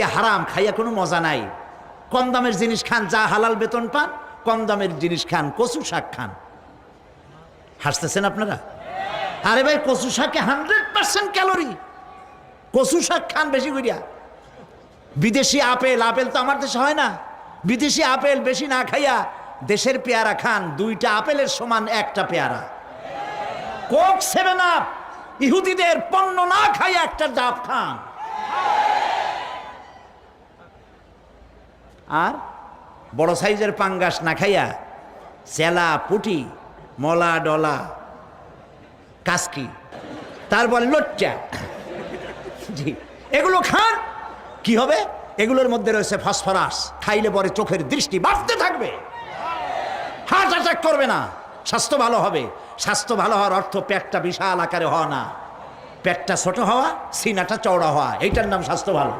হারাম খাইয়া কোনো মজা নাই। কম দামের জিনিস খান, যা হালাল বেতন পান, কম দামের জিনিস খান, কচু শাক খান। হাসতেছেন আপনারা? আরে ভাই, কচু শাকে 100% ক্যালোরি। কচু শাক খান বেশি করিয়া। বিদেশি আপেল, আপেল তো আমার দেশে হয় না। বিদেশি আপেল বেশি না খাইয়া দেশের পেয়ারা খান। 2টা আপেলের সমান 1টা পেয়ারা। কোক 7 আপ ইহুদিদের পণ্য না খাইয়া একটা ডাব খান। আর বড় সাইজের পাঙ্গাস না খাইয়া চেলা, পুটি, মলা, ডলা, কাসকি, তারপর লচ্চা, জি, এগুলো খান। কি হবে? এগুলোর মধ্যে রয়েছে ফসফরাস। খাইলে পরে চোখের দৃষ্টি বাড়তে থাকবে, হার্ট অ্যাটাক করবে না, স্বাস্থ্য ভালো হবে। স্বাস্থ্য ভালো হওয়ার অর্থ পেটটা বিশাল আকারে হওয়া না, পেটটা ছোট হওয়া, সিনাটা চওড়া হওয়া, এইটার নাম স্বাস্থ্য ভালো।